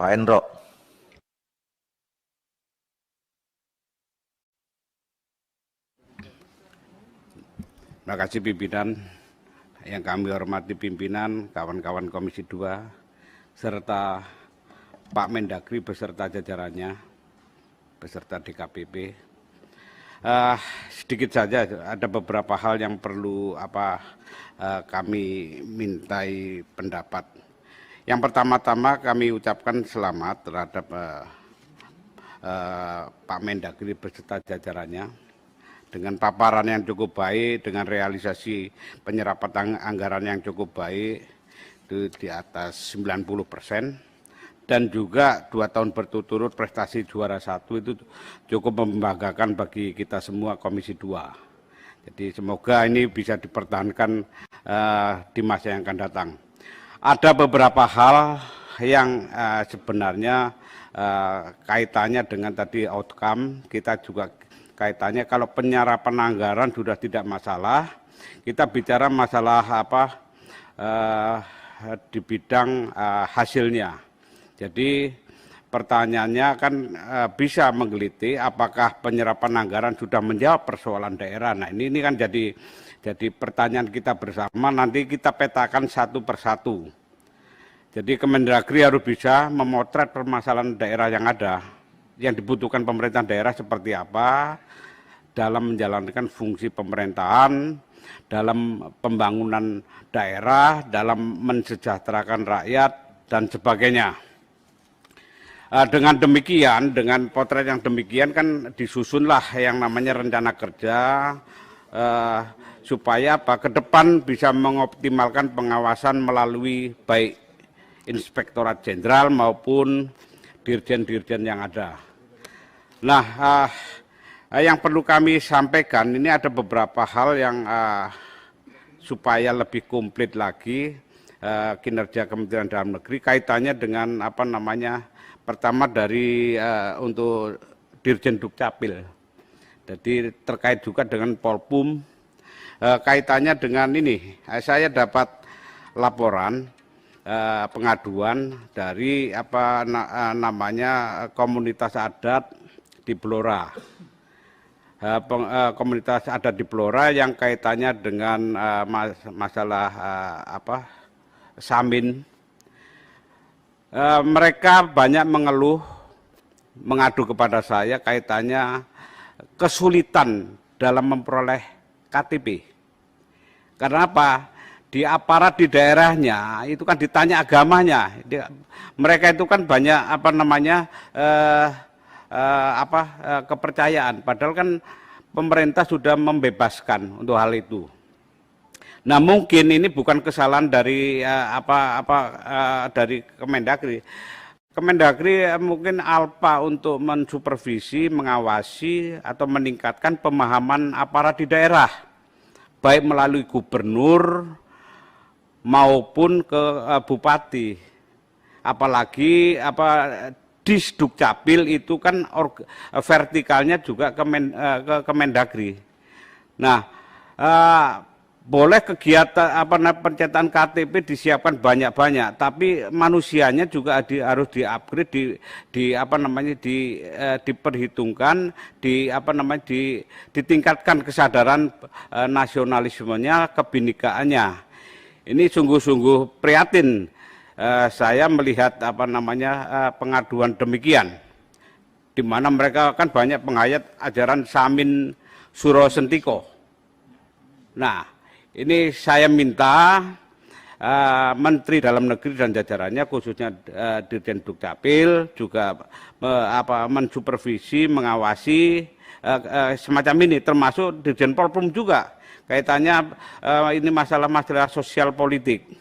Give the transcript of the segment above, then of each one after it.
Pak Endro. Terima kasih pimpinan, yang kami hormati pimpinan, kawan-kawan Komisi 2, serta Pak Mendagri beserta jajarannya, beserta DKPP. Sedikit saja ada beberapa hal yang perlu kami mintai pendapat. Yang pertama-tama kami ucapkan selamat terhadap Pak Mendagri beserta jajarannya dengan paparan yang cukup baik, dengan realisasi penyerapan anggaran yang cukup baik, itu di atas 90%, dan juga 2 tahun berturut-turut prestasi juara 1 itu cukup membanggakan bagi kita semua Komisi 2. Jadi semoga ini bisa dipertahankan di masa yang akan datang. Ada beberapa hal yang sebenarnya kaitannya dengan tadi outcome, kita juga kaitannya kalau penyerapan anggaran sudah tidak masalah, kita bicara masalah di bidang hasilnya. Jadi pertanyaannya kan bisa menggeliti apakah penyerapan anggaran sudah menjawab persoalan daerah. Nah ini kan jadi pertanyaan kita bersama, nanti kita petakan satu persatu. Jadi Kemendagri harus bisa memotret permasalahan daerah yang ada, yang dibutuhkan pemerintah daerah seperti apa dalam menjalankan fungsi pemerintahan, dalam pembangunan daerah, dalam mensejahterakan rakyat, dan sebagainya. Dengan demikian, dengan potret yang demikian kan disusunlah yang namanya rencana kerja, supaya ke depan bisa mengoptimalkan pengawasan melalui baik Inspektorat Jenderal maupun dirjen-dirjen yang ada. Nah, yang perlu kami sampaikan ini ada beberapa hal yang supaya lebih komplit lagi kinerja Kementerian Dalam Negeri kaitannya dengan pertama dari untuk Dirjen Dukcapil. Jadi terkait juga dengan Polpum, kaitannya dengan ini, saya dapat laporan pengaduan dari komunitas adat di Blora. Komunitas adat di Blora yang kaitannya dengan masalah Samin. Mereka banyak mengeluh, mengadu kepada saya kaitannya kesulitan dalam memperoleh KTP. Karena apa? Di aparat di daerahnya itu kan ditanya agamanya. Mereka itu kan banyak kepercayaan. Padahal kan pemerintah sudah membebaskan untuk hal itu. Nah mungkin ini bukan kesalahan dari dari Kemendagri. Kemendagri mungkin alpa untuk mensupervisi, mengawasi atau meningkatkan pemahaman aparat di daerah, baik melalui gubernur maupun ke bupati. Apalagi Disdukcapil itu kan vertikalnya juga ke Kemendagri. Nah, boleh kegiatan pencetakan KTP disiapkan banyak-banyak, tapi manusianya juga harus di-upgrade, diperhitungkan, ditingkatkan kesadaran nasionalismenya, kebinekaannya. Ini sungguh-sungguh prihatin saya melihat pengaduan demikian, di mana mereka kan banyak penghayat ajaran Samin Suro Sentiko. Nah, ini saya minta Menteri Dalam Negeri dan jajarannya, khususnya Dirjen Dukcapil, juga mensupervisi, mengawasi semacam ini, termasuk Dirjen Polpum juga. Kaitannya ini masalah-masalah sosial politik.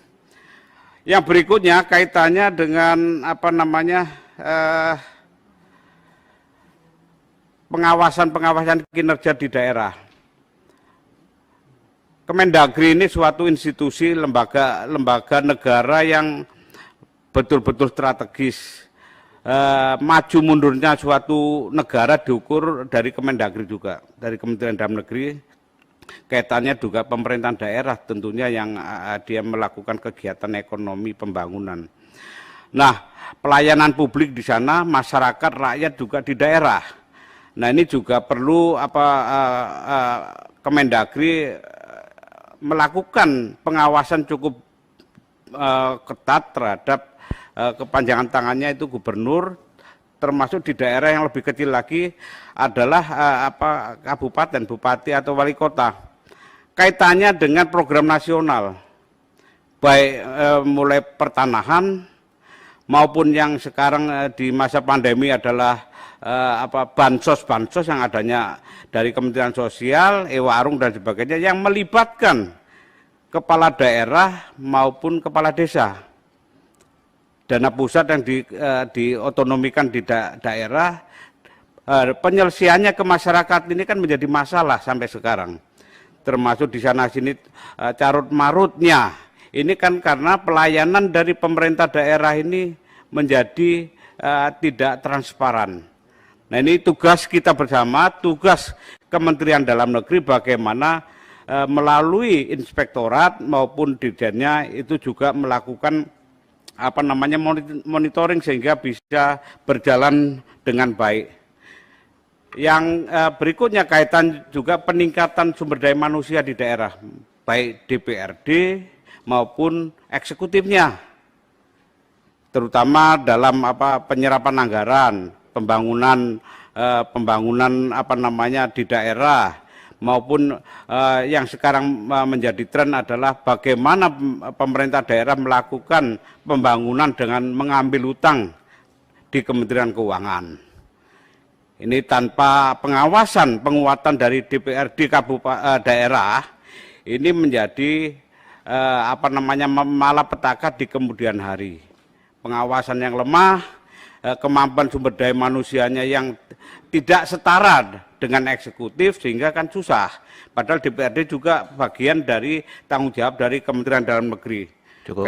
Yang berikutnya kaitannya dengan pengawasan kinerja di daerah. Kemendagri ini suatu institusi lembaga negara yang betul-betul strategis. Maju mundurnya suatu negara diukur dari Kemendagri juga, dari Kementerian Dalam Negeri. Kaitannya juga pemerintahan daerah tentunya yang dia melakukan kegiatan ekonomi pembangunan. Nah, pelayanan publik di sana, masyarakat, rakyat juga di daerah. Nah, ini juga perlu Kemendagri melakukan pengawasan cukup ketat terhadap kepanjangan tangannya itu gubernur, termasuk di daerah yang lebih kecil lagi adalah kabupaten, bupati atau wali kota. Kaitannya dengan program nasional, baik mulai pertanahan maupun yang sekarang di masa pandemi adalah bansos-bansos yang adanya dari Kementerian Sosial, e-warung dan sebagainya yang melibatkan kepala daerah maupun kepala desa. Dana pusat yang diotonomikan di daerah, penyelesaiannya ke masyarakat ini kan menjadi masalah sampai sekarang. Termasuk di sana sini carut marutnya. Ini kan karena pelayanan dari pemerintah daerah ini menjadi tidak transparan. Nah, ini tugas kita bersama, tugas Kementerian Dalam Negeri bagaimana melalui inspektorat maupun dirjennya itu juga melakukan monitoring sehingga bisa berjalan dengan baik. Yang berikutnya kaitan juga peningkatan sumber daya manusia di daerah, baik DPRD maupun eksekutifnya, terutama dalam penyerapan anggaran, pembangunan di daerah, maupun yang sekarang menjadi tren adalah bagaimana pemerintah daerah melakukan pembangunan dengan mengambil hutang di Kementerian Keuangan. Ini tanpa pengawasan, penguatan dari DPRD daerah, ini menjadi malapetaka di kemudian hari. Pengawasan yang lemah, kemampuan sumber daya manusianya yang tidak setara dengan eksekutif sehingga kan susah. Padahal DPRD juga bagian dari tanggung jawab dari Kementerian Dalam Negeri. Cukup.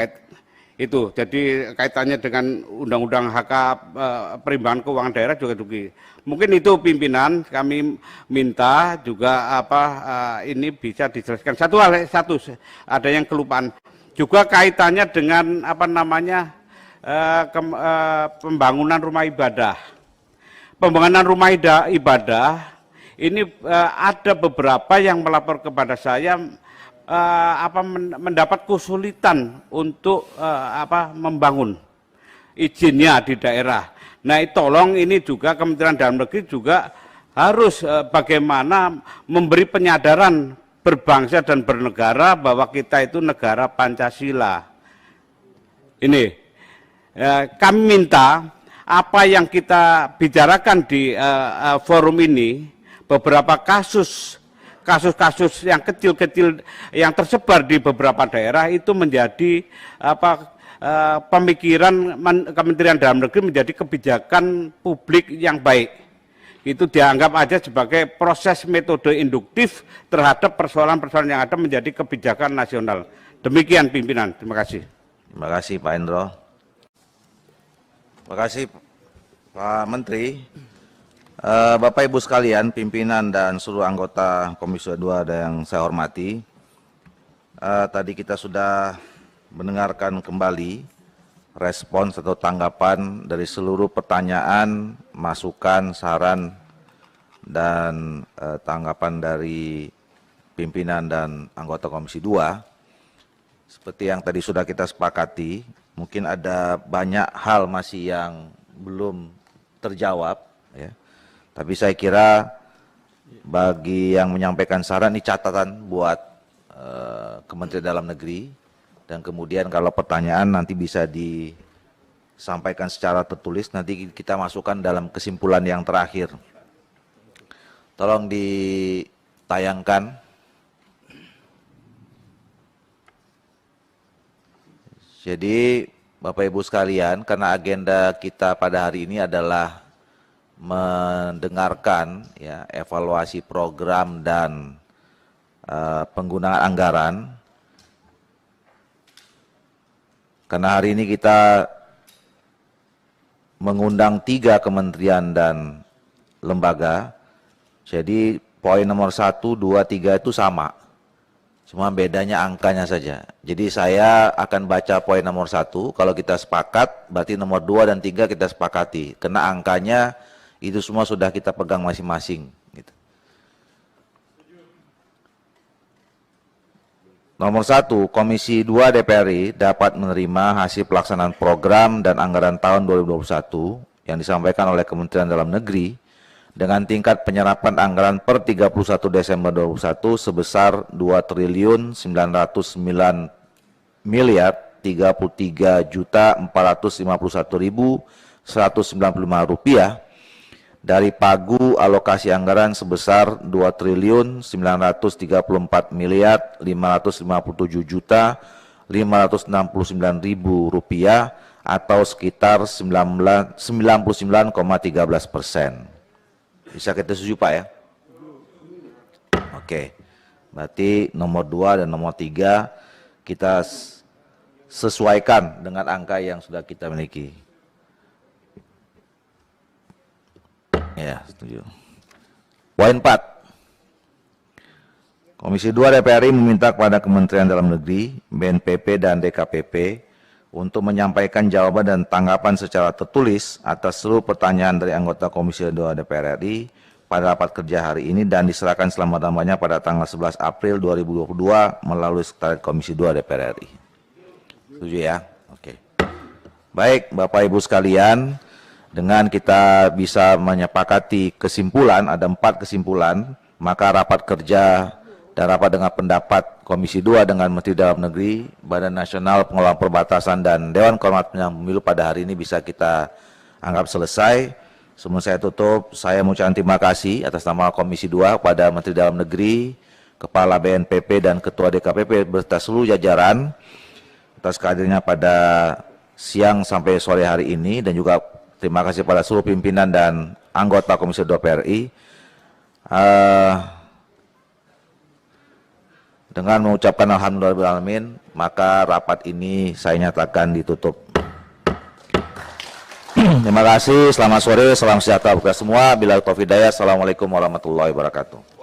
Itu jadi kaitannya dengan Undang-Undang HK Perimbangan Keuangan Daerah juga dugi. Mungkin itu pimpinan kami minta juga ini bisa dijelaskan. Satu ada yang kelupaan juga kaitannya dengan pembangunan rumah ibadah. Pembangunan rumah ibadah ini ada beberapa yang melapor kepada saya mendapat kesulitan untuk membangun izinnya di daerah. Nah, tolong ini juga Kementerian Dalam Negeri juga harus bagaimana memberi penyadaran berbangsa dan bernegara bahwa kita itu negara Pancasila. Ini kami minta apa yang kita bicarakan di forum ini, beberapa kasus yang kecil-kecil yang tersebar di beberapa daerah itu menjadi pemikiran Kementerian Dalam Negeri menjadi kebijakan publik yang baik. Itu dianggap aja sebagai proses metode induktif terhadap persoalan-persoalan yang ada menjadi kebijakan nasional. Demikian pimpinan, terima kasih. Terima kasih Pak Endro. Terima kasih Pak Menteri. Bapak Ibu sekalian, pimpinan dan seluruh anggota Komisi 2 yang saya hormati, tadi kita sudah mendengarkan kembali respons atau tanggapan dari seluruh pertanyaan, masukan, saran, dan tanggapan dari pimpinan dan anggota Komisi 2. Seperti yang tadi sudah kita sepakati, mungkin ada banyak hal masih yang belum terjawab, ya. Tapi saya kira bagi yang menyampaikan saran ini catatan buat Kementerian Dalam Negeri, dan kemudian kalau pertanyaan nanti bisa disampaikan secara tertulis, nanti kita masukkan dalam kesimpulan yang terakhir. Tolong ditayangkan. Jadi Bapak Ibu sekalian, karena agenda kita pada hari ini adalah mendengarkan ya evaluasi program dan penggunaan anggaran. Karena hari ini kita mengundang 3 kementerian dan lembaga, jadi poin nomor 1, 2, 3 itu sama. Cuma bedanya angkanya saja. Jadi saya akan baca poin nomor 1, kalau kita sepakat, berarti nomor 2 dan 3 kita sepakati. Karena angkanya itu semua sudah kita pegang masing-masing. Gitu. Nomor 1, Komisi 2 DPR RI dapat menerima hasil pelaksanaan program dan anggaran tahun 2021 yang disampaikan oleh Kementerian Dalam Negeri dengan tingkat penyerapan anggaran per 31 Desember 2021 sebesar 2.909 miliar 33.451.195 rupiah dari pagu alokasi anggaran sebesar 2.934 miliar 557.569.000 rupiah atau sekitar 99,13%. Bisa kita setuju Pak ya? Oke, berarti nomor 2 dan nomor 3 kita sesuaikan dengan angka yang sudah kita miliki. Ya, setuju. Poin 4. Komisi 2 DPR RI meminta kepada Kementerian Dalam Negeri, BNPB dan DKPP untuk menyampaikan jawaban dan tanggapan secara tertulis atas seluruh pertanyaan dari anggota Komisi 2 DPR RI pada rapat kerja hari ini dan diserahkan selama-lamanya pada tanggal 11 April 2022 melalui Sekretariat Komisi 2 DPR RI. Setuju ya? Oke. Baik, Bapak Ibu sekalian, dengan kita bisa menyepakati kesimpulan, ada 4 kesimpulan, maka rapat kerja dan rapat dengan pendapat Komisi 2 dengan Menteri Dalam Negeri, Badan Nasional Pengelola Perbatasan dan Dewan Kehormatan Penyelenggara Pemilu pada hari ini bisa kita anggap selesai. Sebelum saya tutup, saya mengucapkan terima kasih atas nama Komisi 2 kepada Menteri Dalam Negeri, Kepala BNPB dan Ketua DKPP beserta seluruh jajaran atas kehadirannya pada siang sampai sore hari ini, dan juga terima kasih pada seluruh pimpinan dan anggota Komisi 2 PRI. Dengan mengucapkan alhamdulillahirrahmanirrahim, maka rapat ini saya nyatakan ditutup. Terima kasih, selamat sore, salam sejahtera bagi kita semua. Bila taufiq hidayah, assalamualaikum warahmatullahi wabarakatuh.